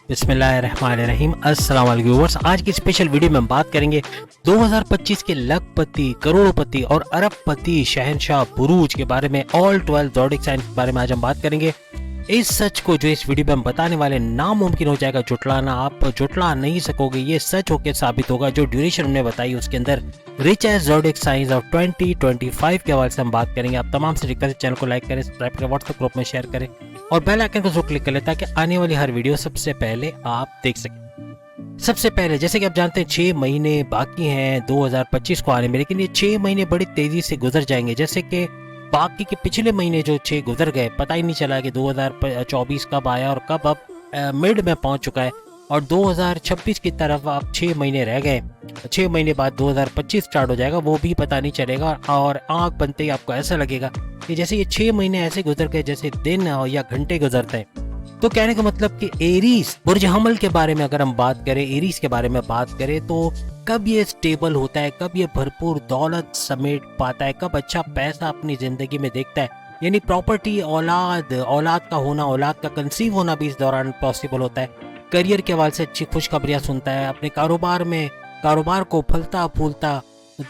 बिस्मिल्लाहिर्रहमानिर्रहीम। अस्सलाम वालेकुम व्यूअर्स। आज की स्पेशल वीडियो में हम बात करेंगे 2025 के लखपति, करोड़पति और अरबपति शहंशाह बुरूज के बारे में। ऑल 12 ज़ोडिक साइन के बारे में आज हम बात करेंगे। इस सच को जो इस वीडियो में हम बताने वाले नामुमकिन हो जाएगा जुटलाना। आप जुटला नहीं सकोगे, ये सच होकर साबित होगा। जो ड्यूरेशन हमने बताई उसके अंदर rich as zodiac science of 2025 के हवाले से हम बात करेंगे। आप तमाम से रिक्वेस्ट चैनल को लाइक करें, सब्सक्राइब करें, व्हाट्सएप ग्रुप में शेयर करें और बेल आइकन को जरूर क्लिक करें ताकि आने वाली हर वीडियो सबसे पहले आप देख सकें। सबसे पहले जैसे कि आप जानते हैं 6 महीने बाकी हैं 2025 को आने में, लेकिन ये 6 महीने बड़ी तेजी से गुजर जाएंगे। जैसे कि बाकी के पिछले महीने जो 6 गुजर गए, पता ही नहीं चला कि 2024 कब आया और कब अब मिड में पहुंच चुका है। और 2026 की तरफ अब 6 महीने रह गए। 6 महीने बाद 2025 स्टार्ट हो जाएगा, वो भी पता नहीं चलेगा। और आंख बनते ही आपको ऐसा लगेगा कि जैसे ये 6 महीने ऐसे गुजर गए जैसे दिन या घंटे गुजरते हैं। तो कहने का मतलब कि एरीज बुर्ज हमल के बारे में अगर हम बात करें, एरीज के बारे में बात करें, तो कब ये स्टेबल होता है, कब ये भरपूर दौलत समेट पाता है, कब अच्छा पैसा अपनी जिंदगी में देखता है। यानी प्रॉपर्टी, औलाद का होना, औलाद का कंसीव होना भी इस दौरान पॉसिबल होता है। करियर के हवाले से अच्छी खुशखबरियां सुनता है। अपने कारोबार को फलता फूलता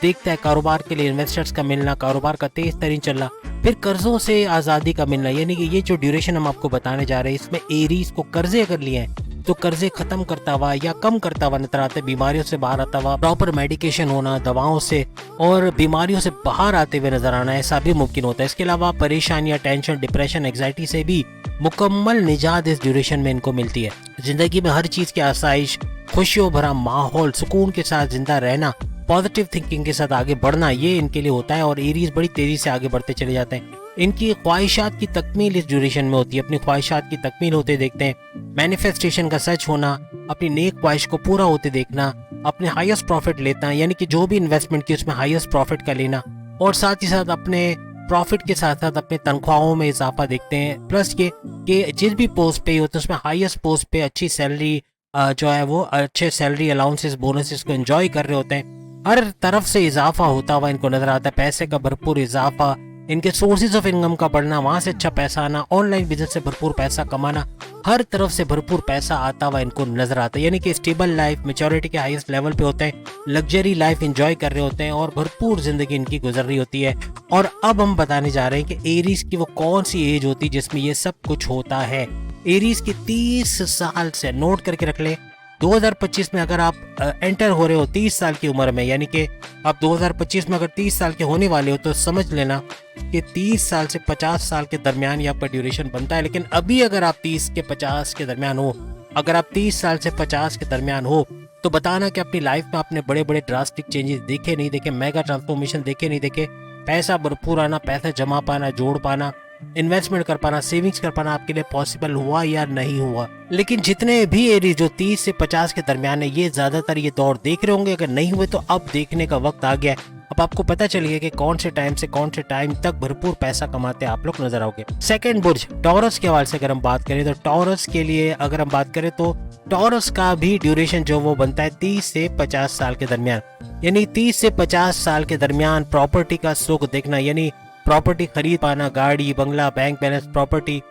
देखता है। कारोबार के लिए इन्वेस्टर्स का मिलना, कारोबार का तेज तरीन चलना, फिर कर्जों से आज़ादी का मिलना। यानी कि ये जो ड्यूरेशन हम आपको बताने जा रहे हैं, इसमें एरीज को कर्जे अगर लिए हैं तो कर्जे खत्म करता हुआ या कम करता हुआ नजर आता है। बीमारियों से बाहर आता हुआ, प्रॉपर मेडिकेशन होना, दवाओं से और बीमारियों से बाहर आते हुए नजर आना, ऐसा भी मुमकिन होता है। इसके अलावा परेशानियां, टेंशन, डिप्रेशन, एंग्जाइटी से भी मुकम्मल निजात इस ड्यूरेशन में इनको मिलती है। जिंदगी में हर चीज की आसाइश, खुशियों भरा माहौल, सुकून के साथ जिंदा रहना, पॉजिटिव थिंकिंग के साथ आगे बढ़ना, ये इनके लिए होता है। और एरीज बड़ी तेजी से आगे बढ़ते चले जाते हैं। इनकी ख्वाहिशात की तकमील इस ड्यूरेशन में होती है। अपनी ख्वाहिशात की तकमील होते देखते हैं। मैनिफेस्टेशन का सच होना, अपनी नेक ख्वाहिश को पूरा होते देखना, अपने हाईएस्ट प्रॉफिट लेना, यानी कि जो भी इन्वेस्टमेंट की उसमें हाईएस्ट प्रॉफिट का लेना, और साथ ही साथ अपने प्रॉफिट के साथ साथ अपने तनख्वाहों में इजाफा देखते हैं। प्लस ये कि जिस भी पोस्ट पे होते हैं उसमें हाईएस्ट पोस्ट पे अच्छी सैलरी जो है वो अच्छे सैलरी अलाउंसेस, बोनसेस को एंजॉय कर रहे होते हैं। हर तरफ से इजाफा होता हुआ इनको नजर आता है। पैसे का भरपूर इजाफा, इनके सोर्सेज ऑफ इनकम का बढ़ना, वहां से अच्छा पैसा आना, ऑनलाइन बिजनेस से भरपूर पैसा कमाना, हर तरफ से भरपूर पैसा आता हुआ इनको नजर आता है। यानी कि स्टेबल लाइफ, मैच्योरिटी के हाईएस्ट लेवल पे होते हैं, लग्जरी लाइफ एंजॉय कर रहे होते हैं और भरपूर जिंदगी इनकी गुजर रही होती है। और अब हम बताने जा रहे हैं कि एरीज की वो कौन सी एज होती है जिसमें ये सब कुछ होता है। एरीज की 30 साल से, नोट करके रख ले, 2025 में अगर आप एंटर हो रहे हो 30 साल की उम्र में, यानी कि आप 2025 में अगर 30 साल के होने वाले हो, तो समझ लेना कि 30 साल से 50 साल के दरमियान ये आपका ड्यूरेशन बनता है। लेकिन अभी अगर आप 30 के 50 के दरमियान हो, अगर आप 30 साल से 50 के दरमियान हो, तो बताना कि अपनी लाइफ में आपने बड़े बड़े ड्रास्टिक चेंजेस देखे नहीं देखे, मेगा ट्रांसफॉर्मेशन देखे नहीं देखे, पैसा भरपूर आना, पैसा जमा पाना, जोड़ पाना, इन्वेस्टमेंट कर पाना, सेविंग्स कर पाना आपके लिए पॉसिबल हुआ या नहीं हुआ। लेकिन जितने भी एरीज जो 30 से 50 के दरमियान है, ये ज्यादातर ये दौर देख रहे होंगे। अगर नहीं हुए तो अब देखने का वक्त आ गया है। अब आपको पता चलेगा कि कौन से टाइम से कौन से टाइम तक भरपूर पैसा कमाते आप लोग नजर आओगे। सेकंड बुर्ज टॉरस के हवाले से अगर हम बात करें, तो टॉरस के लिए अगर हम बात करें तो टॉरस का भी ड्यूरेशन जो वो बनता है 30 से 50 साल के दरमियान। यानी 30 से 50 साल के दरमियान प्रॉपर्टी का सुख देखना, यानी प्रॉपर्टी खरीद पाना, गाड़ी, बंगला, बैंक बैलेंस, प्रॉपर्टी,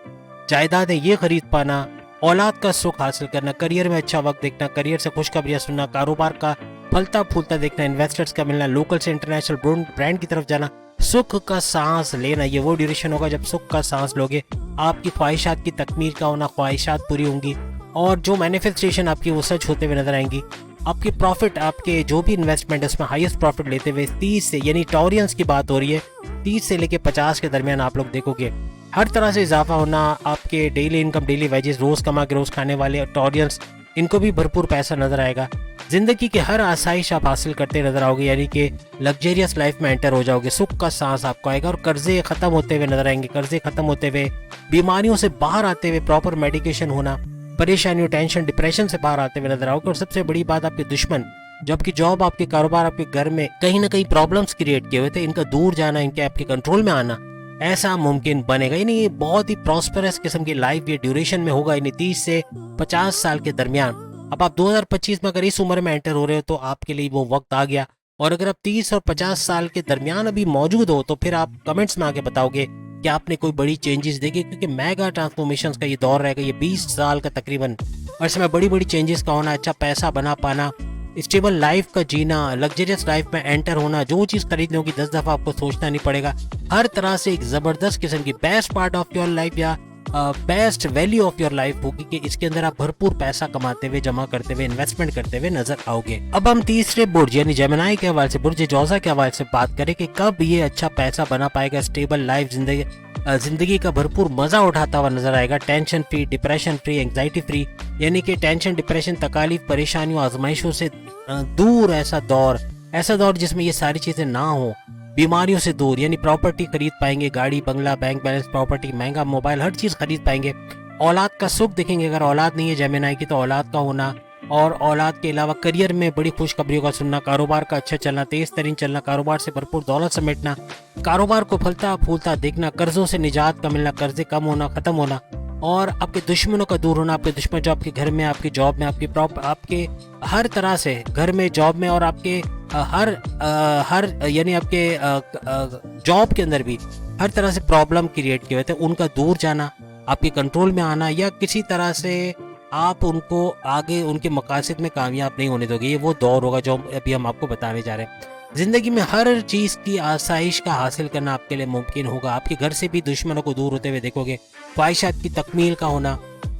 जायदादें ये खरीद पाना, औलाद का सुख हासिल करना, करियर में अच्छा वक्त देखना, करियर से खुशखबरियां सुनना, कारोबार का फलता फूलता देखना, इन्वेस्टर्स का मिलना, लोकल से इंटरनेशनल ब्रांड की तरफ जाना, सुख का सांस लेना। ये वो ड्यूरेशन होगा जब सुख का सांस लोगे। आपकी ख्वाहिशात की तकमील का होना, ख्वाहिशात पूरी होंगी और जो मैनिफेस्टेशन आपकी वो सच होते हुए नजर आएंगी। आपकी प्रॉफिट, आपके जो भी इन्वेस्टमेंट है उसमें हाईएस्ट प्रॉफिट लेते हुए 30 से, यानी टॉरियंस की बात हो रही है, 30 से लेके 50 के दरमियान आप लोग देखोगे हर तरह से इजाफा होना। आपके डेली इनकम, डेली वेजेस, रोज कमा के रोज खाने वाले टॉरियंस, इनको भी भरपूर पैसा नजर आएगा। जिंदगी की हर आसाइश आप हासिल करते नजर आओगे, यानी कि लग्जरियस लाइफ में एंटर हो जाओगे। सुख का सांस आपको आएगा और कर्जे खत्म होते हुए नजर आएंगे। कर्जे खत्म होते हुए, बीमारियों से बाहर आते हुए, प्रॉपर मेडिकेशन होना, परेशानियों, टेंशन, डिप्रेशन से बाहर आते हुए नजर आओगे। और सबसे बड़ी बात, आपके दुश्मन जो आपकी जॉब, आपके कारोबार, आपके घर में कहीं ना कहीं प्रॉब्लम्स क्रिएट किए हुए थे, इनका दूर जाना, इनके आपके कंट्रोल में आना, ऐसा मुमकिन बनेगा। यानी बहुत ही प्रॉस्पेरस किस्म की लाइफ ये ड्यूरेशन में होगा, यानी 30 से 50 साल के दरमियान। अब आप 2025 में अगर इस उम्र में एंटर हो रहे हो तो आपके लिए वो वक्त आ गया। और अगर आप 30 और 50 साल के दरमियान अभी मौजूद हो तो फिर आप कमेंट्स में आके बताओगे क्या आपने कोई बड़ी चेंजेस देखी? क्योंकि मेगा ट्रांसफॉर्मेशन का ये दौर रहेगा, ये 20 साल का तकरीबन, और इसमें बड़ी बड़ी चेंजेस का होना, अच्छा पैसा बना पाना, स्टेबल लाइफ का जीना, लग्जरियस लाइफ में एंटर होना, जो चीज़ खरीदनी होगी 10 दफ़ा आपको सोचना नहीं पड़ेगा। हर तरह से एक ज़बरदस्त किस्म की best part of your life या best value of your life होगी कि इसके अंदर आप भरपूर पैसा कमाते हुए, जमा करते हुए, इन्वेस्टमेंट करते हुए नजर आओगे। अब हम तीसरे बुर्ज यानी जेमिनी के हवाले से, बुर्ज जोजा के हवाले से बात करें कि कब ये अच्छा पैसा बना पाएगा, स्टेबल लाइफ जिंदगी का भरपूर मजा उठाता हुआ नजर आएगा, tension free, depression free, anxiety free, यानी कि टेंशन, डिप्रेशन, तकालीफ, परेशानियों, आजमाइशों से दूर ऐसा दौर जिसमें ये सारी चीजें ना हो, बीमारियों से दूर, यानी प्रॉपर्टी खरीद पाएंगे, गाड़ी, बंगला, बैंक बैलेंस, प्रॉपर्टी, महंगा मोबाइल, हर चीज खरीद पाएंगे। औलाद का सुख देखेंगे, अगर औलाद नहीं है जेमिनी की तो औलाद का होना, और औलाद के अलावा करियर में बड़ी खुशखबरियों का सुनना, कारोबार का अच्छा चलना, तेज तरीन चलना, कारोबार से भरपूर दौलत समेटना, कारोबार को फलता फूलता देखना, कर्जों से निजात का मिलना, कर्जे कम होना, खत्म होना, और आपके दुश्मनों का दूर होना, आपके दुश्मन जो आपके घर में, आपकी जॉब में, आपके हर तरह से घर में, जॉब में, और आपके हर यानी आपके जॉब के अंदर भी हर तरह से प्रॉब्लम क्रिएट किए हुए थे, उनका दूर जाना, आपके कंट्रोल में आना, या किसी तरह से आप उनको आगे उनके मकासद में कामयाब नहीं होने दोगे। ये वो दौर होगा जो अभी हम आपको बताने जा रहे हैं। जिंदगी में हर चीज की आसाइश का हासिल करना आपके लिए मुमकिन होगा। आपके घर से भी दुश्मनों को दूर होते हुए देखोगे, ख्वाहिशात की तकमील का होना,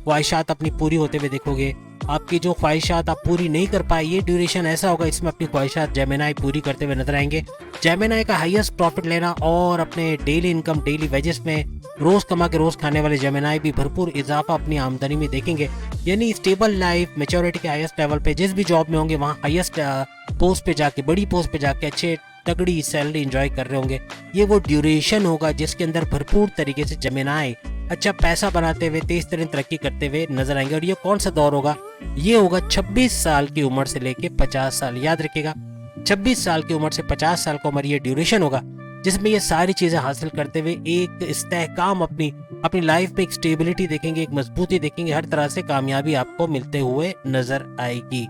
ख्वाहिशात अपनी पूरी होते हुए देखोगे। आपकी जो ख्वाहिशात आप पूरी नहीं कर पाए, ये ड्यूरेशन ऐसा होगा इसमें अपनी ख्वाहिशात जेमिनी पूरी करते हुए नजर आएंगे। जेमिनी का हाईएस्ट प्रॉफिट लेना और अपने डेली इनकम, डेली वेजेस में रोज कमा के रोज खाने वाले जेमिनी भी भरपूर इजाफा अपनी आमदनी में देखेंगे, यानी स्टेबल लाइफ, मैच्योरिटी के हाईएस्ट लेवल पे, जिस भी जॉब में होंगे वहाँ हाईएस्ट पोस्ट पे जाके, बड़ी पोस्ट पे जाके अच्छे तगड़ी सैलरी एंजॉय कर रहे होंगे। ये वो ड्यूरेशन होगा जिसके अंदर भरपूर तरीके से जेमिनी अच्छा पैसा बनाते हुए, तेज तरीन तरक्की करते हुए नजर आएंगे। और ये कौन सा दौर होगा? ये होगा 26 साल की उम्र से लेके 50 साल। याद रखिएगा, 26 साल की उम्र से 50 साल का उम्र ये ड्यूरेशन होगा जिसमें ये सारी चीजें हासिल करते हुए एक इस्तेहकाम, अपनी लाइफ में एक स्टेबिलिटी देखेंगे, एक मजबूती देखेंगे, हर तरह से कामयाबी आपको मिलते हुए नजर आएगी।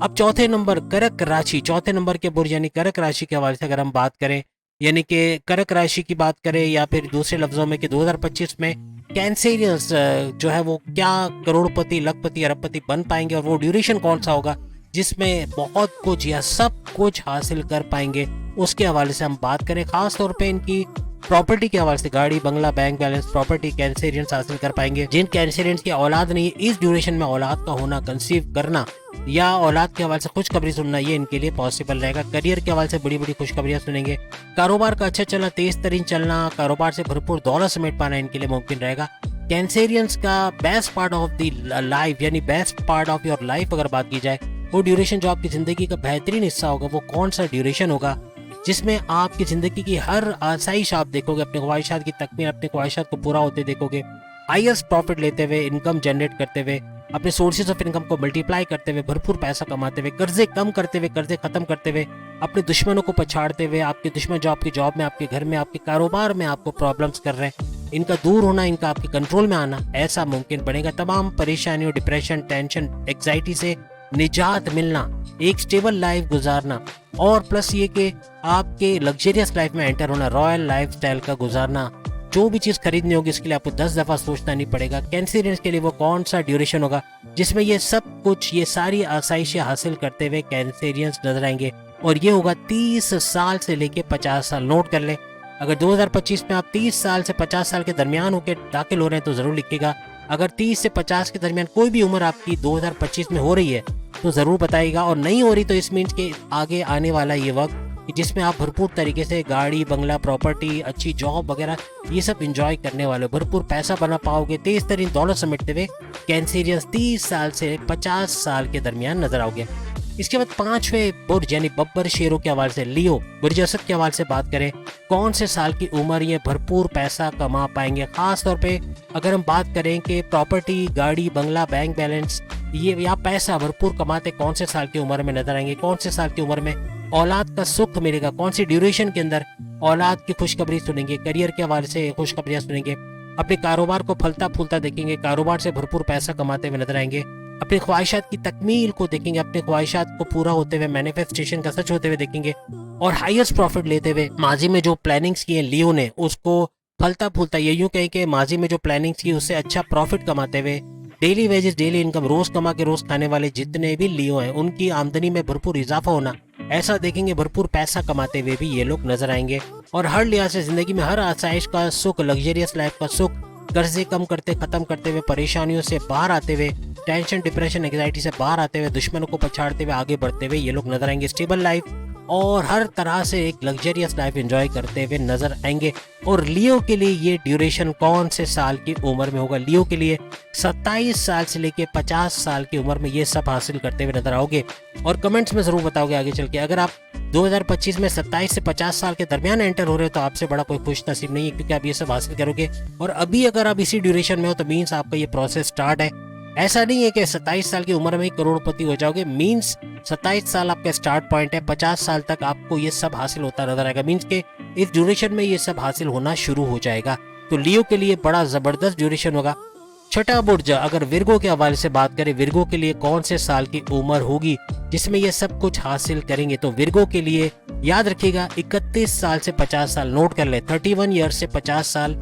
अब चौथे नंबर कर्क राशि, चौथे नंबर के बुर्ज यानी कर्क राशि के हवाले से अगर हम बात करें, यानी कि कर्क राशि की बात करें, या फिर दूसरे लफ्जों में कि 2025 में कैंसेरियंस जो है वो क्या करोड़पति, लखपति, अरबपति बन पाएंगे, और वो ड्यूरेशन कौन सा होगा जिसमें बहुत कुछ या सब कुछ हासिल कर पाएंगे, उसके हवाले से हम बात करें। खास तौर पे इनकी प्रॉपर्टी के हवाले से, गाड़ी, बंगला, बैंक बैलेंस, प्रॉपर्टी कैंसेरियंस हासिल कर पाएंगे। जिन कैंसेरियंस की औलाद नहीं है, इस ड्यूरेशन में औलाद का होना, कंसीव करना या औलाद के हवाले से खुशखबरी सुनना, ये इनके लिए पॉसिबल रहेगा। करियर के हवाले से बड़ी बड़ी खुशखबरियां सुनेंगे। कारोबार का अच्छा चलना, तेज तरीन चलना, कारोबार से भरपूर दौलत समेट पाना इनके लिए मुमकिन रहेगा। कैंसेरियंस का best part of the life यानी best part of your life अगर बात की जाए, वो ड्यूरेशन जो आपकी जिंदगी का बेहतरीन हिस्सा होगा, वो कौन सा ड्यूरेशन होगा जिसमें आपकी जिंदगी की हर आसाइश आप देखोगे, अपनी ख्वाहिशात की तकमील, अपनी ख्वाहिशात को पूरा होते देखोगे, हाईएस्ट प्रॉफिट लेते हुए, इनकम जनरेट करते हुए, अपने सोर्सेज ऑफ इनकम को मल्टीप्लाई करते हुए, भरपूर पैसा कमाते हुए, कर्जे कम करते हुए, कर्जे खत्म करते हुए, अपने दुश्मनों को पछाड़ते हुए, आपके दुश्मन जो आपकी जॉब में, आपके घर में, आपके कारोबार में आपको प्रॉब्लम्स कर रहे हैं, इनका दूर होना, इनका आपके कंट्रोल में आना, ऐसा मुमकिन बनेगा। तमाम परेशानियों, डिप्रेशन, टेंशन, एग्जाइटी से निजात मिलना, एक स्टेबल लाइफ गुजारना, और प्लस ये कि आपके लग्जरियस लाइफ में एंटर होना, रॉयल लाइफस्टाइल का गुजारना। जो भी चीज खरीदनी होगी इसके लिए आपको 10 दफा सोचना नहीं पड़ेगा। कैंसेरियंस के लिए वो कौन सा ड्यूरेशन होगा जिसमें ये सब कुछ, ये सारी आसाइशें हासिल करते हुए कैंसेरियंस नजर आएंगे, और ये होगा 30 साल से लेके 50 साल। नोट कर ले, अगर 2025 में आप 30 साल से 50 साल के दरमियान होकर दाखिल हो रहे हैं तो जरूर लिखिएगा। अगर 30 से 50 के दरमियान कोई भी उम्र आपकी 2025 में हो रही है तो जरूर बताइएगा, और नहीं हो रही तो इस मीन्स के आगे आने वाला ये वक्त जिसमें आप भरपूर तरीके से गाड़ी, बंगला, प्रॉपर्टी, अच्छी जॉब वगैरह ये सब एंजॉय करने वाले, भरपूर पैसा बना पाओगे, तेज तरीन दौलत समेटते हुए कैंसेरियंस 30 साल से 50 साल के दरमियान नजर आओगे। इसके बाद पांचवें बुर्ज यानी बब्बर शेरों के हवाले से, लियो बुर्ज असद के हवाले से बात करें, कौन से साल की उम्र ये भरपूर पैसा कमा पाएंगे। खास तौर पे अगर हम बात करें कि प्रॉपर्टी, गाड़ी, बंगला, बैंक बैलेंस, ये या पैसा भरपूर कमाते कौन से साल की उम्र में नजर आएंगे, कौन से साल की उम्र में औलाद का सुख मिलेगा, कौन सी ड्यूरेशन के अंदर औलाद की खुशखबरी सुनेंगे, करियर के हवाले से खुशखबरियां सुनेंगे, अपने कारोबार को फलता फूलता देखेंगे, कारोबार से भरपूर पैसा कमाते हुए नजर आएंगे, अपनी ख्वाहिशात की तकमील को देखेंगे, अपने ख्वाहिशात को पूरा होते हुए, मैनिफेस्टेशन का सच होते हुए देखेंगे, और हाईएस्ट प्रॉफिट लेते हुए माजी में जो प्लानिंग्स किए लियो ने उसको फलता फूलता, ये यूं कहें कि माजी में जो प्लानिंग की उससे अच्छा प्रॉफिट कमाते हुए, डेली वेजेस डेली इनकम रोज कमा के रोज खाने वाले जितने भी लियो हैं उनकी आमदनी में भरपूर इजाफा होना, ऐसा देखेंगे भरपूर पैसा कमाते हुए भी ये लोग नजर आएंगे। और हर लिहाज से जिंदगी में हर आसाइश का सुख, लग्जरियस लाइफ का सुख, कर्जे कम करते खत्म करते हुए, परेशानियों से बाहर आते हुए, टेंशन डिप्रेशन एंग्जाइटी से बाहर आते हुए, दुश्मनों को पछाड़ते हुए आगे बढ़ते हुए ये लोग नजर आएंगे। स्टेबल लाइफ और हर तरह से एक लग्जरियस लाइफ एंजॉय करते हुए नजर आएंगे। और लियो के लिए ये ड्यूरेशन कौन से साल की उम्र में होगा? लियो के लिए 27 साल से लेके 50 साल की उम्र में ये सब हासिल करते हुए नजर आओगे। और कमेंट्स में जरूर बताओगे आगे चल के। अगर आप 2025 में 27 से 50 साल के दरमियान एंटर हो रहे हो तो आपसे बड़ा कोई खुश नसीब नहीं है, क्योंकि आप ये सब हासिल करोगे। और अभी अगर आप इसी ड्यूरेशन में हो तो मीन्स आपका ये प्रोसेस स्टार्ट है। ऐसा नहीं है कि 27 साल की उम्र में ही करोड़पति हो जाओगे, मीन्स 27 साल आपका स्टार्ट पॉइंट है, 50 साल तक आपको ये सब हासिल होता नजर आएगा। मीन्स के इस ड्यूरेशन में ये सब हासिल होना शुरू हो जाएगा। तो लियो के लिए बड़ा जबरदस्त ड्यूरेशन होगा। छठा बुर्ज, अगर विर्गो के हवाले से बात करें, विर्गो के लिए कौन से साल की उम्र होगी जिसमें ये सब कुछ हासिल करेंगे? तो विर्गो के लिए याद रखिएगा 31 साल से 50 साल, नोट कर ले, 31 ईयर से 50 साल,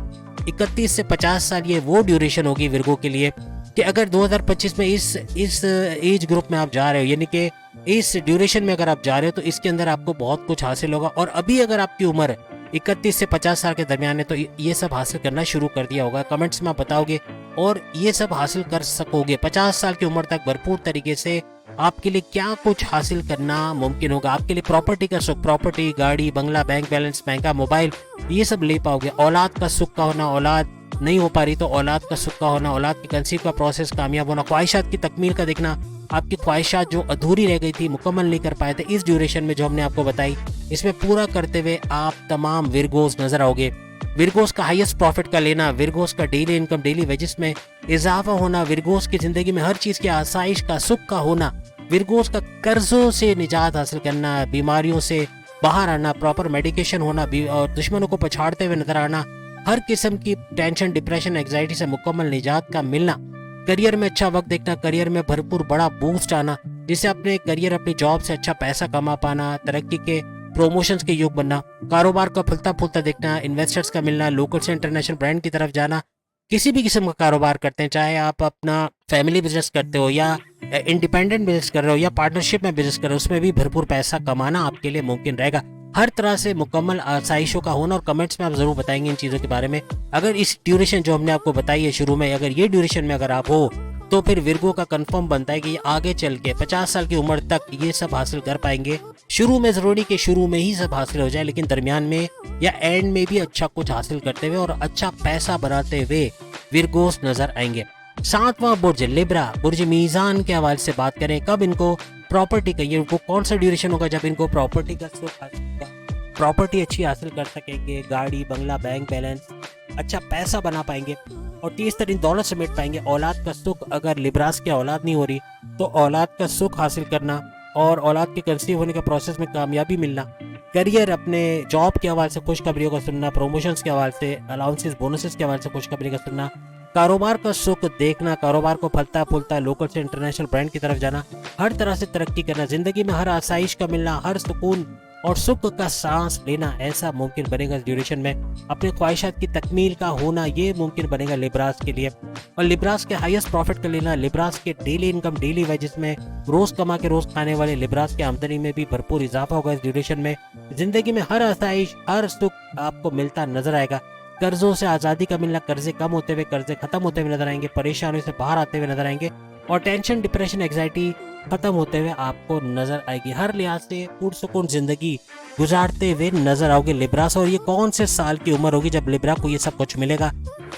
31 से 50 साल ये वो ड्यूरेशन होगी विर्गो के लिए कि अगर 2025 में इस एज ग्रुप में आप जा रहे हो, यानी कि इस ड्यूरेशन में अगर आप जा रहे हो तो इसके अंदर आपको बहुत कुछ हासिल होगा। और अभी अगर आपकी उम्र 31 से 50 साल के दरमियान है तो ये सब हासिल करना शुरू कर दिया होगा। कमेंट्स में आप बताओगे और ये सब हासिल कर सकोगे। 50 साल की उम्र तक भरपूर तरीके से आपके लिए क्या कुछ हासिल करना मुमकिन होगा? आपके लिए प्रॉपर्टी का सुख, प्रॉपर्टी, गाड़ी, बंगला, बैंक बैलेंस, महंगा मोबाइल, ये सब ले पाओगे। औलाद का सुख का होना, औलाद नहीं हो पा रही तो औलाद का सुख का होना, औलाद की कंसीव का प्रोसेस कामयाब होना, ख्वाहिशात की तकमील का देखना, आपकी ख्वाहिशात जो अधूरी रह गई थी, मुकम्मल नहीं कर पाए थे इस ड्यूरेशन में जो हमने आपको बताई, इसमें पूरा करते हुए आप तमाम विर्गोस नजर आओगे। विर्गोस का हाईएस्ट प्रॉफिट का लेना, विर्गोस का डेली इनकम, डेली वेजेस में इजाफा होना, विर्गोस की जिंदगी में हर चीज की आसाइश का सुख का होना, विर्गोस का कर्जों से निजात हासिल करना, बीमारियों से बाहर आना, प्रॉपर मेडिकेशन होना और दुश्मनों को पछाड़ते हुए नजर आना, हर किस्म की टेंशन डिप्रेशन एंग्जाइटी से मुकम्मल निजात का मिलना, करियर में अच्छा वक्त देखना, करियर में भरपूर बड़ा बूस्ट आना, जिससे अपने करियर अपनी जॉब से अच्छा पैसा कमा पाना, तरक्की के प्रमोशंस के योग बनना, कारोबार का फलता फूलता देखना, इन्वेस्टर्स का मिलना, लोकल से इंटरनेशनल ब्रांड की तरफ जाना। किसी भी किस्म का कारोबार करते हैं, चाहे आप अपना फैमिली बिजनेस करते हो या इंडिपेंडेंट बिजनेस कर रहे हो या पार्टनरशिप में बिजनेस कर रहे हो, उसमें भी भरपूर पैसा कमाना आपके लिए मुमकिन रहेगा। हर तरह से मुकम्मल आसाइशों का होना। और कमेंट्स में आप जरूर बताएंगे इन चीजों के बारे में। अगर इस ड्यूरेशन जो हमने आपको बताई है शुरू में, अगर ये ड्यूरेशन में अगर आप हो तो फिर विर्गो का कंफर्म बनता है कि आगे चल के 50 साल की उम्र तक ये सब हासिल कर पाएंगे। शुरू में जरूरी कि शुरू में ही सब हासिल हो जाए, लेकिन दरमियान में या एंड में भी अच्छा कुछ हासिल करते हुए और अच्छा पैसा बनाते हुए विर्गोस नजर आएंगे। सातवां बुर्ज लिब्रा, बुर्ज मीजान के हवाले से बात करें, कब इनको प्रॉपर्टी का, ये कौन सा ड्यूरेशन होगा जब इनको प्रॉपर्टी का सुख हासिल होगा, प्रॉपर्टी अच्छी हासिल कर सकेंगे, गाड़ी, बंगला, बैंक बैलेंस, अच्छा पैसा बना पाएंगे और 30 तरीन दौलत समेट पाएंगे। औलाद का सुख, अगर लिब्रास की औलाद नहीं हो रही तो औलाद का सुख हासिल करना और औलाद के कंसीव होने के प्रोसेस में कामयाबी मिलना, करियर, अपने जॉब के हवाले से खुशखबरियों का सुनना, प्रमोशंस के हवाले से, अलाउंसेस बोनसेस के हवाले से खुशखबरी का सुनना, कारोबार का सुख देखना, कारोबार को फलता फूलता लोकल से इंटरनेशनल ब्रांड की तरफ जाना, हर तरह से तरक्की करना, जिंदगी में हर आसाइश का मिलना, हर सुकून और सुख का सांस लेना, ऐसा मुमकिन बनेगा इस ड्यूरेशन में। अपने ख्वाहिशात की तकमील का होना ये मुमकिन बनेगा लिब्रास के लिए। और लिब्रास के हाईएस्ट प्रॉफिट का लेना, लिब्रास के डेली इनकम, डेली वेजेस में रोज कमा के रोज खाने वाले लिब्रास की आमदनी में भी भरपूर इजाफा होगा इस ड्यूरेशन में। जिंदगी में हर आसाइश, हर सुख आपको मिलता नजर आएगा। कर्जों से आजादी का मिलना, कर्जे कम होते हुए, कर्जे खत्म होते हुए नजर आएंगे, परेशानियों से बाहर आते हुए नजर आएंगे और टेंशन डिप्रेशन एंग्जाइटी खत्म होते हुए आपको नजर आएगी। हर लिहाज से पुरसुकून जिंदगी गुजारते हुए नजर आओगे लिब्रास। और ये कौन से साल की उम्र होगी जब लिब्रा को ये सब कुछ मिलेगा?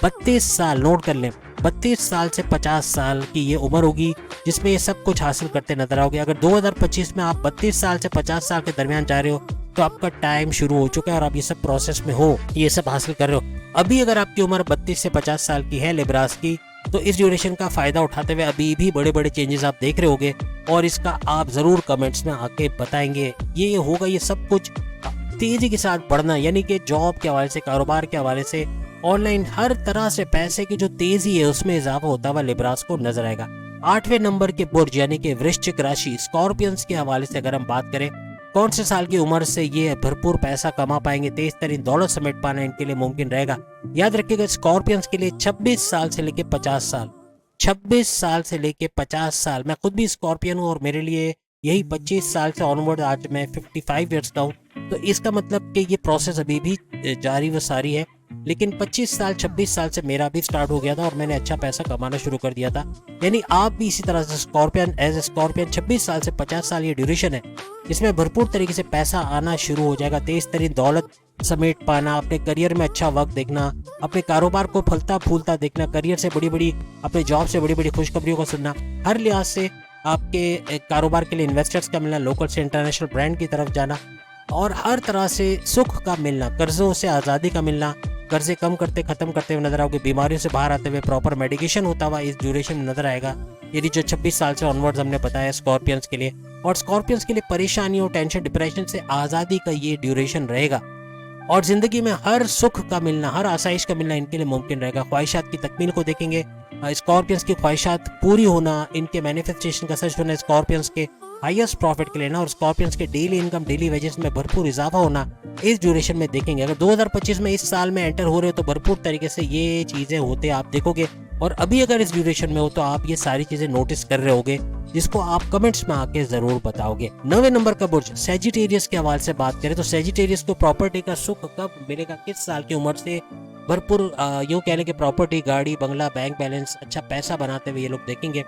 32 साल, नोट कर लें, 32 साल से 50 साल की ये उम्र होगी जिसमें ये सब कुछ हासिल करते नजर आओगे। अगर 2025 में आप 32 साल से 50 साल के दरमियान जा रहे हो तो आपका टाइम शुरू हो चुका है और आप ये सब प्रोसेस में हो, ये सब हासिल कर रहे हो। अभी अगर आपकी उम्र 32 से 50 साल की है लिब्रास की, तो इस ड्यूरेशन का फायदा उठाते हुए अभी भी बड़े बड़े चेंजेस आप देख रहे होगे और इसका आप जरूर कमेंट्स में आके बताएंगे। ये होगा, ये सब कुछ तेजी के साथ बढ़ना, यानी कि जॉब के हवाले से, कारोबार के हवाले से, ऑनलाइन हर तरह से पैसे की जो तेजी है उसमें इजाफा होता हुआ लिब्रास को नजर आएगा। 8वें नंबर के बुर्ज यानी कि वृश्चिक राशि, स्कॉर्पियंस के हवाले से अगर हम बात करें कौन से साल की उम्र से ये भरपूर पैसा कमा पाएंगे, तेज तरीन दौलत समेट पाना इनके लिए मुमकिन रहेगा। याद रखिएगा स्कॉर्पियंस के लिए 26 साल से लेके 50 साल, 26 साल से लेके 50 साल। मैं खुद भी स्कॉर्पियन हूँ और मेरे लिए यही 25 साल से ऑनवर्ड, आज मैं 55 ईयर्स का हूँ। तो इसका मतलब कि ये प्रोसेस अभी भी जारी व सारी है। लेकिन 25 साल 26 साल से मेरा भी स्टार्ट हो गया था और मैंने अच्छा पैसा कमाना शुरू कर दिया था। यानी आप भी इसी तरह से स्कॉर्पियन, एज ए स्कॉर्पियन 26 साल से 50 साल ये ड्यूरेशन है, इसमें भरपूर तरीके से पैसा आना शुरू हो जाएगा। तेज तरीन दौलत समेट पाना, अपने करियर में अच्छा वक्त देखना, अपने कारोबार को फलता फूलता देखना, करियर से बड़ी बड़ी, अपने जॉब से बड़ी बड़ी खुशखबरियों को सुनना, हर लिहाज से आपके कारोबार के लिए इन्वेस्टर्स का मिलना, लोकल से इंटरनेशनल ब्रांड की तरफ जाना और हर तरह से सुख का मिलना, कर्जों से आज़ादी का मिलना, कर्जे कम करते खत्म करते हुए नजर आओगे, बीमारियों से बाहर आते हुए, प्रॉपर मेडिकेशन होता हुआ इस ड्यूरेशन में नजर आएगा। यदि जो 26 साल से ऑनवर्ड्स हमने बताया स्कॉर्पियंस के लिए, और स्कॉर्पियंस के लिए परेशानियों, टेंशन, डिप्रेशन से आज़ादी का ये ड्यूरेशन रहेगा और जिंदगी में हर सुख का मिलना, हर आसाइश का मिलना इनके लिए मुमकिन रहेगा। ख्वाहिशात की तकमील को देखेंगे, स्कॉर्पियंस की ख्वाहिशात पूरी होना, इनके मैनिफेस्टेशन का सच होना, स्कॉर्पियंस के हाईएस्ट प्रॉफिट के लेना और स्कॉर्पियंस के डेली इनकम, डेली वेजेस में भरपूर इजाफा होना इस ड्यूरेशन में देखेंगे। अगर 2025 में इस साल में एंटर हो रहे हो तो भरपूर तरीके से ये चीजें होते आप देखोगे, और अभी अगर इस ड्यूरेशन में हो तो आप ये सारी चीजें नोटिस कर रहे होगे, जिसको आप कमेंट्स में आके जरूर बताओगे। 9वें नंबर का बुर्ज सैजिटेरियस के हवाले से बात करें तो सैजिटेरियस को प्रॉपर्टी का सुख कब मिलेगा, किस साल की उम्र से भरपूर यूं कह लें कि प्रॉपर्टी, गाड़ी, बंगला, बैंक बैलेंस, अच्छा पैसा बनाते हुए ये लोग देखेंगे।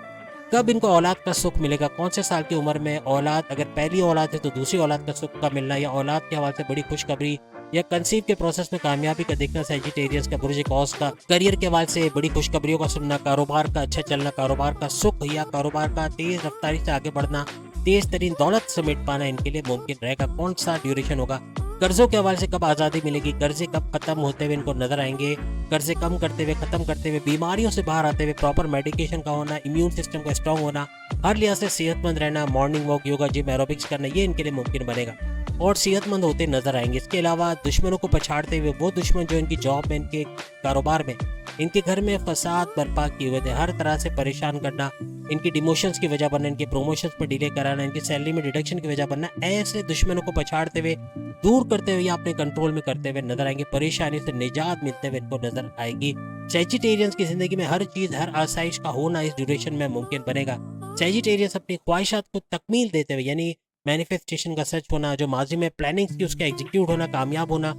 कब इनको औलाद का सुख मिलेगा, कौन से साल की उम्र में औलाद, अगर पहली औलाद है तो दूसरी औलाद का सुख का मिलना, या औलाद के हवाले से बड़ी खुशखबरी या कंसीव के प्रोसेस में कामयाबी का देखना सैजिटेरियस का, बुर्ज कौस का, करियर के हवाले से बड़ी खुशखबरियों का सुनना, कारोबार का अच्छा चलना, कारोबार का सुख या कारोबार का तेज रफ्तारी से आगे बढ़ना, तेज तरीन दौलत समेट पाना इनके लिए मुमकिन रहेगा। कौन सा ड्यूरेशन होगा, कर्जों के हवाले से कब आज़ादी मिलेगी, कर्जे कब खत्म होते हुए इनको नजर आएंगे, कर्जे कम करते हुए, खत्म करते हुए, बीमारियों से बाहर आते हुए, प्रॉपर मेडिकेशन का होना, इम्यून सिस्टम का स्ट्रांग होना, हर लिहाज से सेहतमंद रहना, morning walk, yoga, gym, aerobics करना, ये इनके लिए मुमकिन बनेगा और सेहतमंद होते नजर आएंगे। इसके अलावा दुश्मनों को पछाड़ते हुए, वो दुश्मन जो इनकी जॉब में, इनके कारोबार में, इनके घर में फसाद बर्पा किए हुए थे, हर तरह से परेशान करना, इनकी डिमोशंस की वजह बनना, इनके प्रमोशंस पर डिले कराना, इनकी सैलरी में डिडक्शन की वजह बनना, ऐसे दुश्मनों को पछाड़ते हुए, दूर करते हुए या अपने कंट्रोल में करते हुए नजर आएंगे, परेशानी से निजात मिलते हुए इनको नजर आएगी। सैजिटेरियंस की जिंदगी में हर चीज, हर आसाइश का होना इस ड्यूरेशन में मुमकिन बनेगा। सैजिटेरियंस अपनी ख्वाहिशात को तकमील देते हुए, यानी मैनिफेस्टेशन का सच होना, जो माजी में प्लानिंग्स की उसका एग्जीक्यूट होना, कामयाब होना,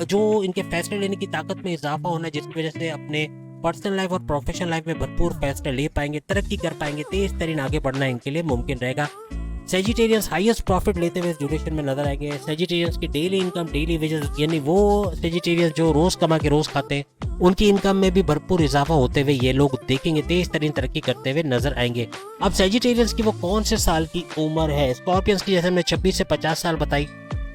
जो इनके फैसले लेने की ताकत में इजाफा होना, जिसकी वजह से अपने पर्सनल लाइफ और प्रोफेशनल लाइफ में भरपूर फैसले ले पाएंगे, तरक्की कर पाएंगे, तेज तरीन आगे बढ़ना इनके लिए मुमकिन रहेगा। सैजिटेरियंस हाईएस्ट प्रॉफिट लेते हुए इस ड्यूरेशन में नजर आएंगे। सैजिटेरियंस की डेली इनकम, डेली वेजेस, यानी वो सैजिटेरियंस जो रोज कमा के रोज खाते हैं, उनकी इनकम में भी भरपूर इजाफा होते हुए ये लोग देखेंगे, तेज तरीन तरक्की करते हुए नजर आएंगे। अब सैजिटेरियंस की वो कौन से साल की उम्र है, स्कॉर्पियंस की जैसे हमने 26 से 50 साल बताई,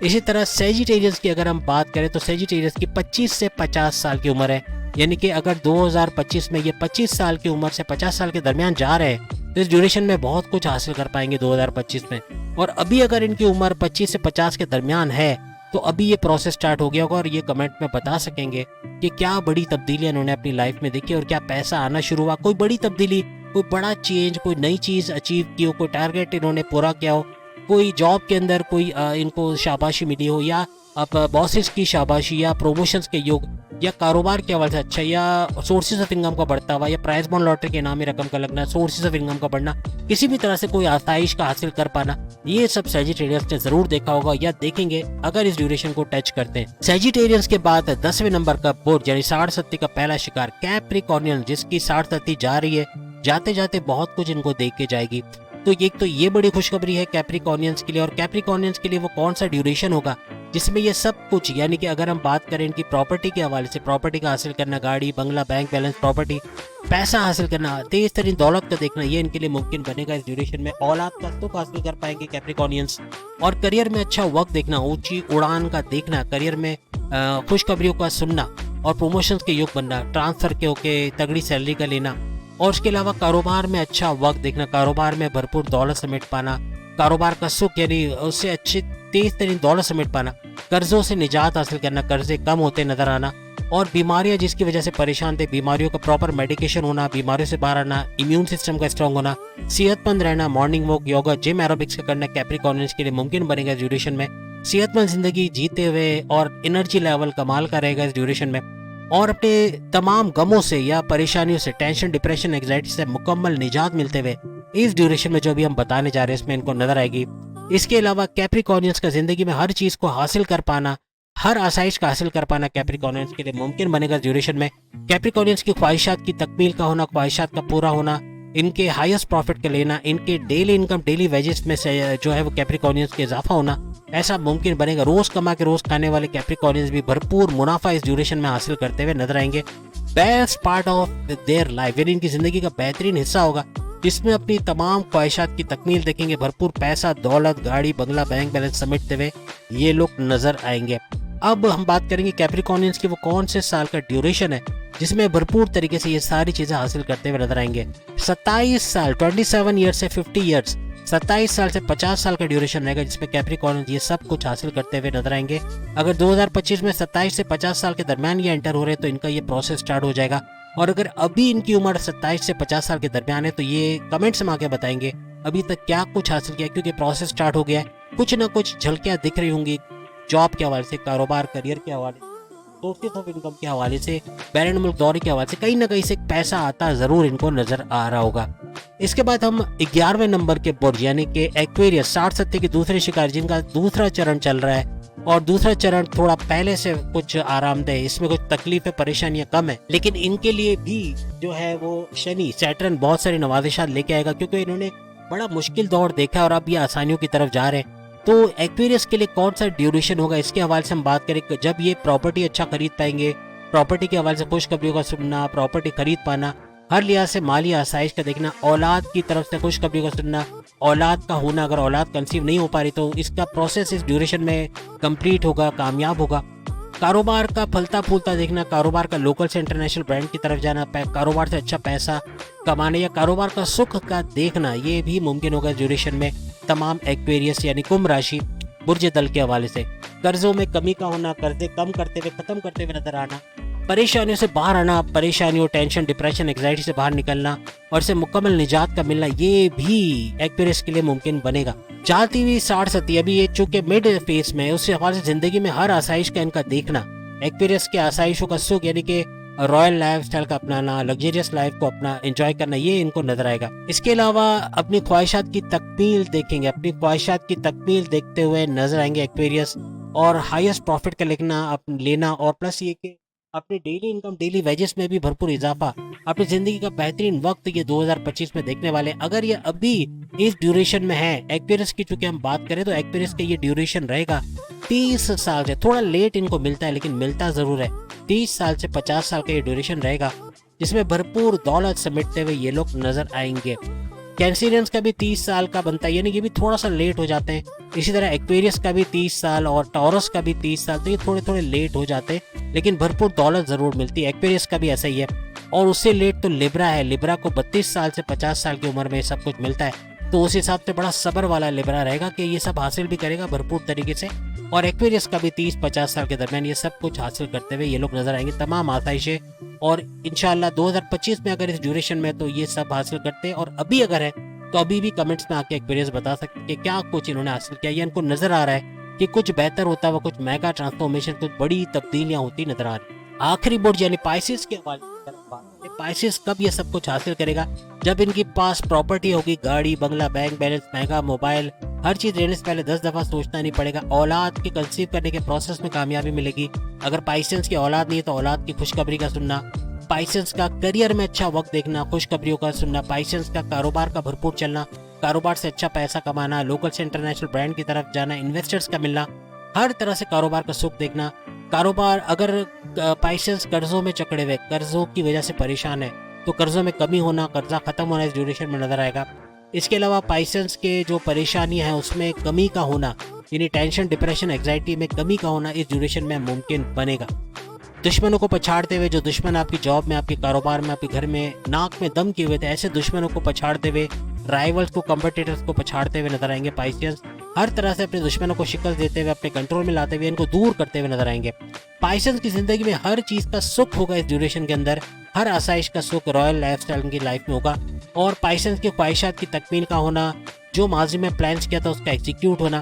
इसी तरह सैजिटेरियंस की अगर हम बात करें तो सैजिटेरियंस की 25 से 50 साल की उम्र है। यानी कि अगर 2025 में ये 25 साल की उम्र से 50 साल के दरमियान जा रहे हैं तो इस ड्यूरेशन में बहुत कुछ हासिल कर पाएंगे 2025 में। और अभी अगर इनकी उम्र 25 से 50 के दरमियान है तो अभी ये प्रोसेस स्टार्ट हो गया होगा और ये कमेंट में बता सकेंगे कि क्या बड़ी तब्दीलियां इन्होंने अपनी लाइफ में देखी और क्या पैसा आना शुरू हुआ, कोई बड़ी तब्दीली, कोई बड़ा चेंज, कोई नई चीज अचीव की हो, कोई टारगेट इन्होंने पूरा किया हो, कोई जॉब के अंदर कोई इनको शाबाशी मिली हो, या अब बॉसेस की शाबाशी या प्रमोशंस के योग, या कारोबार के हवाले से अच्छा, या सोर्सेज ऑफ इनकम का बढ़ता हुआ, या प्राइज बॉन्ड लॉटरी के इनामी रकम का लगना, सोर्सेज ऑफ इनकम का बढ़ना, किसी भी तरह से कोई आसाइश का हासिल कर पाना, ये सब सैजिटेरियंस ने जरूर देखा होगा या देखेंगे अगर इस ड्यूरेशन को टच करते हैं। सैजिटेरियंस के बाद 10वें नंबर का बुर्ज यानी 60-70 का पहला शिकार कैप्रिकॉर्नियन, जिसकी 60-70 जा रही है, जाते जाते बहुत कुछ इनको देख के जाएगी। तो एक तो ये बड़ी खुशखबरी है कैप्रिकॉर्नियंस के लिए। और कैप्रिकॉर्नियंस के लिए वो कौन सा ड्यूरेशन होगा जिसमें ये सब कुछ, यानी कि अगर हम बात करें इनकी प्रॉपर्टी के हवाले से, प्रॉपर्टी का हासिल करना, गाड़ी, बंगला, बैंक बैलेंस, प्रॉपर्टी, पैसा हासिल करना, तेज तरीन दौलत का देखना, ये इनके लिए मुमकिन बनेगा इस ड्यूरेशन में। औलाद का सुख हासिल कर पाएंगे कैप्रिकॉर्नियंस। और करियर में अच्छा वक्त देखना, ऊंची उड़ान का देखना, करियर में खुशखबरियों का सुनना और प्रमोशंस के योग बनना, ट्रांसफर के होके तगड़ी सैलरी का लेना, और उसके अलावा कारोबार में अच्छा वक्त देखना, कारोबार में भरपूर दौलत समेट पाना, कारोबार का सुख यानी उससे अच्छी तेज तरीन दौलत समेट पाना, कर्जों से निजात हासिल करना, कर्जे कम होते नजर आना, और बीमारियां जिसकी वजह से परेशान थे, बीमारियों का प्रॉपर मेडिकेशन होना, बीमारियों से बाहर आना, इम्यून सिस्टम का स्ट्रांग होना, सेहतमंद रहना, morning walk, yoga, gym, aerobics का करना कैप्रिकॉर्नियंस के लिए मुमकिन बनेगा इस ड्यूरेशन में। सेहतमंद जिंदगी जीते हुए और एनर्जी लेवल कमाल का रहेगा इस ड्यूरेशन में, और अपने तमाम गमों से या परेशानियों से, टेंशन, डिप्रेशन, एंग्जाइटी से मुकम्मल निजात मिलते हुए इस ड्यूरेशन में जो भी हम बताने जा रहे हैं इसमें इनको नजर आएगी। इसके अलावा कैप्रिकॉर्नियंस का जिंदगी में हर चीज को हासिल कर पाना, हर आसाइश का हासिल कर पाना कैप्रिकॉर्नियंस के लिए मुमकिन बनेगा ड्यूरेशन में। कैप्रिकॉर्नियंस की ख्वाहिशात की तकमील का होना, ख्वाहिशात का पूरा होना, इनके हाईएस्ट प्रॉफिट का लेना, इनके डेली इनकम, डेली वेजेस में से जो है वो कैप्रिकॉर्नियंस के इजाफा होना, ऐसा मुमकिन बनेगा। रोज कमा के रोज खाने वाले कैप्रिकॉर्नियंस भी भरपूर मुनाफा इस ड्यूरेशन में हासिल करते हुए नजर आएंगे। Best part of their life, यानी इनकी जिंदगी का बेहतरीन हिस्सा होगा जिसमें अपनी तमाम ख्वाहिशात की तकमील देखेंगे। भरपूर पैसा, दौलत, गाड़ी, बंगला, बैंक बैलेंस समेटते हुए ये लोग नजर आएंगे। अब हम बात करेंगे कैप्रिकॉर्नियंस के वो कौन से साल का ड्यूरेशन है जिसमें भरपूर तरीके से ये सारी चीजें हासिल करते हुए नजर आएंगे। 27 साल, 27 ईयर से 50 ईयर्स, 27 साल से 50 साल का ड्यूरेशन रहेगा जिसमें कैप्रिकॉर्नियंस ये सब कुछ हासिल करते हुए नजर आएंगे। अगर 2025 में 27 से 50 साल के दरमियान ये एंटर हो रहे हैं तो इनका ये प्रोसेस स्टार्ट हो जाएगा। और अगर अभी इनकी उम्र 27 से 50 साल के दरमियान है तो ये कमेंट्स में आके बताएंगे अभी तक क्या कुछ हासिल किया, क्योंकि प्रोसेस स्टार्ट हो गया है। कुछ ना कुछ झलकियां दिख रही होंगी जॉब के हवाले से, कारोबार, करियर के हवाले से, सोर्सेस ऑफ इनकम के हवाले से, बैरन मुल्क दौरे के हवाले से, कहीं ना कहीं से पैसा आता जरूर इनको नजर आ रहा होगा। इसके बाद हम 11वें नंबर के बुर्ज यानी कि एक्वेरियस, 60 सत्ते के दूसरे शिकार जिनका दूसरा चरण चल रहा है, और दूसरा चरण थोड़ा पहले से कुछ आरामदेह, इसमें कुछ तकलीफें, परेशानियां कम है, लेकिन इनके लिए भी जो है वो शनि, सैटर्न बहुत सारी नवाजिशात लेके आएगा क्योंकि इन्होंने बड़ा मुश्किल दौर देखा और अब ये आसानियों की तरफ जा रहे हैं। तो एक्वेरियस के लिए कौन सा ड्यूरेशन होगा इसके हवाले से हम बात करें। जब ये प्रॉपर्टी अच्छा खरीद पाएंगे, प्रॉपर्टी के हवाले से खुशखबरियों का सुनना, प्रॉपर्टी खरीद पाना, हर लिहाज से माली आसाइश का देखना, औलाद की तरफ से खुशखबरियों का सुनना, औलाद का होना, अगर औलाद कंसीव नहीं हो पा रही तो इसका प्रोसेस इस ड्यूरेशन में कंप्लीट होगा, कामयाब होगा। कारोबार का फलता फूलता देखना, कारोबार का लोकल से इंटरनेशनल ब्रांड की तरफ जाना, कारोबार से अच्छा पैसा कमाने या कारोबार का सुख का देखना, ये भी मुमकिन होगा ड्यूरेशन में तमाम एक्वेरियस यानी कुंभ राशि बुर्ज दल के हवाले से। कर्जों में कमी का होना, कर्जे कम करते हुए, खत्म करते हुए नजर आना, परेशानियों से बाहर आना, परेशानियों, टेंशन, डिप्रेशन, एंग्जाइटी से बाहर निकलना और से मुकम्मल निजात का मिलना, ये भी एक्वेरियस के लिए मुमकिन बनेगा। चाहती हुई 60 सती, अभी ये चूंकि मिड फेस में है, उससे हवाले से जिंदगी में हर आसाइश का इनका देखना, एक्वेरियस के आसाइशों का सुख यानी कि रॉयल लाइफ स्टाइल का अपनाना, लग्जरियस लाइफ को अपना एंजॉय करना, ये इनको नजर आएगा। इसके अलावा अपनी ख्वाहिशात की तकमील देखेंगे, अपनी ख्वाहिशात की तकमील देखते हुए नजर आएंगे एक्वेरियस, और हाईएस्ट प्रॉफिट का लेना और प्लस ये कि अपने डेली इनकम, डेली वेजेस में भी भरपूर इजाफा, अपनी जिंदगी का बेहतरीन वक्त ये 2025 में देखने वाले। अगर ये अभी इस ड्यूरेशन में है एक्वेरियस की, चूंकि हम बात करें तो एक्वेरियस का ये ड्यूरेशन रहेगा 30 साल से, थोड़ा लेट इनको मिलता है लेकिन मिलता जरूर है। 30 साल से 50 साल का ये ड्यूरेशन रहेगा जिसमें भरपूर दौलत समेटते हुए ये लोग नजर आएंगे। कैंसिरियंस का भी 30 साल का बनता है, यानी कि भी थोड़ा सा लेट हो जाते हैं। इसी तरह एक्वेरियस का भी 30 साल और टॉरस का भी 30 साल, तो ये थोड़े थोड़े लेट हो जाते हैं लेकिन भरपूर दौलत जरूर मिलती है। एक्वेरियस का भी ऐसा ही है। और उससे लेट तो लिब्रा है, लिब्रा को 32 साल से 50 साल की उम्र में सब कुछ मिलता है, तो उस हिसाब से बड़ा सब्र वाला लिब्रा रहेगा कि ये सब हासिल भी करेगा भरपूर तरीके से। और एक्वेरियस का भी 30-50 साल के दरमियान ये सब कुछ हासिल करते हुए ये लोग नजर आएंगे, तमाम आसाइशें। और इंशाल्लाह 2025 में अगर इस ड्यूरेशन में तो ये सब हासिल करते हैं, और अभी अगर है तो अभी भी कमेंट्स में आके एक्वेरियस बता सकते हैं कि क्या कुछ इन्होंने हासिल किया, या इनको नजर आ रहा है कि कुछ बेहतर होता हुआ, कुछ मेगा ट्रांसफॉर्मेशन, कुछ बड़ी तब्दीलियां होती नजर आ रही। आखिरी बुर्ज यानी पाइसेस के हवाले से, पाइसेस कब ये सब कुछ हासिल करेगा, जब इनके पास प्रॉपर्टी होगी, गाड़ी, बंगला, बैंक बैलेंस, महंगा मोबाइल, हर चीज लेने से पहले 10 दफा सोचना नहीं पड़ेगा। औलाद के कंसीव करने के प्रोसेस में कामयाबी मिलेगी। अगर पाइसेंस की औलाद नहीं है तो औलाद की खुशखबरी का सुनना, पाइसेंस का करियर में अच्छा वक्त देखना, खुशखबरियों का सुनना, पाइसेंस का कारोबार का भरपूर चलना, कारोबार से अच्छा पैसा कमाना, लोकल से इंटरनेशनल ब्रांड की तरफ जाना, इन्वेस्टर्स का मिलना, हर तरह से कारोबार का सुख देखना। कारोबार अगर पाइसेंस कर्जों में चकड़े हुए, कर्जों की वजह से परेशान है तो कर्जों में कमी होना, कर्जा खत्म होना इस ड्यूरेशन में नजर आएगा। इसके अलावा पाइसेंस के जो परेशानी है उसमें कमी का होना, यानी टेंशन, डिप्रेशन, एंग्जाइटी में कमी का होना इस ड्यूरेशन में मुमकिन बनेगा। दुश्मनों को पछाड़ते हुए, जो दुश्मन आपकी जॉब में, आपके कारोबार में, आपके घर में नाक में दम किए हुए थे, ऐसे दुश्मनों को पछाड़ते हुए, राइवल्स को, कॉम्पिटिटर्स को पछाड़ते हुए नजर आएंगे पाइसेंस। हर तरह से अपने दुश्मनों को शिकस्त देते हुए, अपने कंट्रोल में लाते हुए, इनको दूर करते हुए नजर आएंगे। पाइसेंस की जिंदगी में हर चीज का सुख होगा इस ड्यूरेशन के अंदर, हर आसाइश का सुख रॉयल लाइफस्टाइल इनकी लाइफ में होगा। और पाइसेंस की ख्वाहिशात की तकमील का होना, जो माजी में प्लान्स किया था उसका एग्जीक्यूट होना,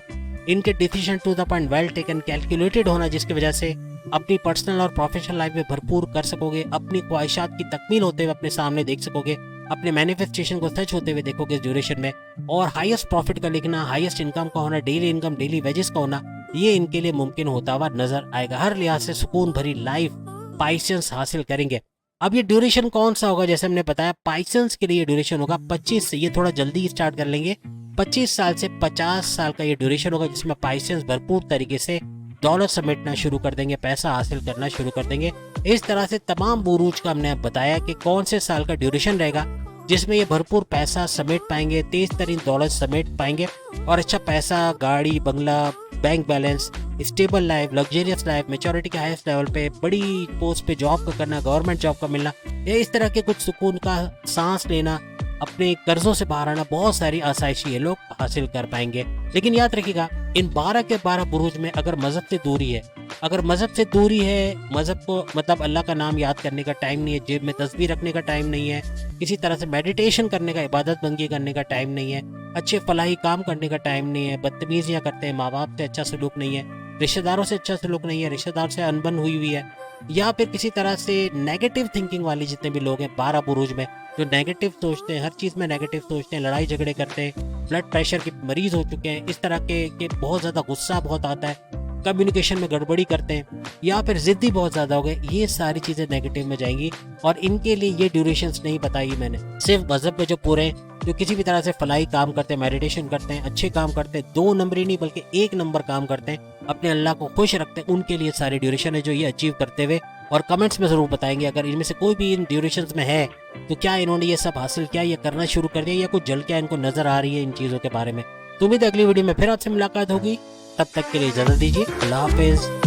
इनके decision to the point well taken calculated होना, जिसकी वजह से अपनी पर्सनल और प्रोफेशनल लाइफ में भरपूर कर सकोगे, अपनी ख्वाहिशात की तकमील होते हुए अपने सामने देख सकोगे, अपने मैनिफेस्टेशन को सच होते हुए देखोगे इस ड्यूरेशन में। और हाईएस्ट प्रॉफिट का लिखना, हाईएस्ट इनकम का होना, डेली इनकम, डेली वेजेस का होना, ये इनके लिए मुमकिन होता हुआ नजर आएगा। हर लिहाज से सुकून भरी लाइफ पाइसेंस हासिल करेंगे। अब ये ड्यूरेशन कौन सा होगा, जैसे हमने बताया पाइसेंस के लिए ड्यूरेशन होगा 25 से, ये थोड़ा जल्दी स्टार्ट कर लेंगे, 25 साल से 50 साल का ये ड्यूरेशन होगा, जिसमें पाइसेंस भरपूर तरीके से दौलत समेटना शुरू कर देंगे, पैसा हासिल करना शुरू कर देंगे। इस तरह से तमाम बुरूज का हमने बताया कि कौन से साल का ड्यूरेशन रहेगा जिसमें ये भरपूर पैसा समेट पाएंगे, तेज तरीन दौलत समेट पाएंगे और अच्छा पैसा, गाड़ी, बंगला, bank balance, stable life, luxurious life, maturity के हाईएस्ट लेवल पे, बड़ी पोस्ट पे जॉब का करना, गवर्नमेंट जॉब का मिलना, या इस तरह के कुछ सुकून का सांस लेना, अपने कर्जों से बाहर आना, बहुत सारी आसाइशी ये लोग हासिल कर पाएंगे। लेकिन याद रखिएगा, इन 12 के 12 बुरूज में अगर मजहब से दूरी है, अगर मजहब से दूरी है, मजहब को मतलब अल्लाह का नाम याद करने का टाइम नहीं है, जेब में तस्बीह रखने का टाइम नहीं है, किसी तरह से मेडिटेशन करने का, इबादत बंदगी करने का टाइम नहीं है, अच्छे फलाही काम करने का टाइम नहीं है, बदतमीजियाँ करते हैं, माँ बाप से अच्छा सलूक नहीं है, रिश्तेदारों से अच्छा सलूक नहीं है, रिश्तेदार से अनबन हुई है, या फिर किसी तरह से नेगेटिव थिंकिंग वाले जितने भी लोग हैं 12 बुरूज में, जो नेगेटिव सोचते हैं, हर चीज़ में नेगेटिव सोचते हैं, लड़ाई झगड़े करते हैं, ब्लड प्रेशर के मरीज हो चुके हैं, इस तरह के बहुत ज़्यादा गुस्सा बहुत आता है, कम्युनिकेशन में गड़बड़ी करते हैं, या फिर जिद्दी बहुत ज़्यादा हो गए, ये सारी चीज़ें नेगेटिव में जाएंगी। और इनके लिए ये ड्यूरेशंस नहीं बताई मैंने, सिर्फ मजहब में जो पूरे हैं, जो किसी भी तरह से फलाई काम करते हैं, मेडिटेशन करते हैं, अच्छे काम करते हैं, 2 नंबर ही नहीं बल्कि 1 नंबर काम करते हैं, अपने अल्लाह को खुश रखते हैं, उनके लिए सारी ड्यूरेशन है जो ये अचीव करते हुए। और कमेंट्स में ज़रूर बताएंगे अगर इनमें से कोई भी इन ड्यूरेशंस में है तो क्या इन्होंने ये सब हासिल किया, ये करना शुरू कर दिया, या कुछ जल क्या इनको नजर आ रही है इन चीज़ों के बारे में। तो उम्मीद है अगली वीडियो में फिर आपसे मुलाकात होगी, तब तक के लिए इजाज़त दीजिए, अल्लाह हाफिज़।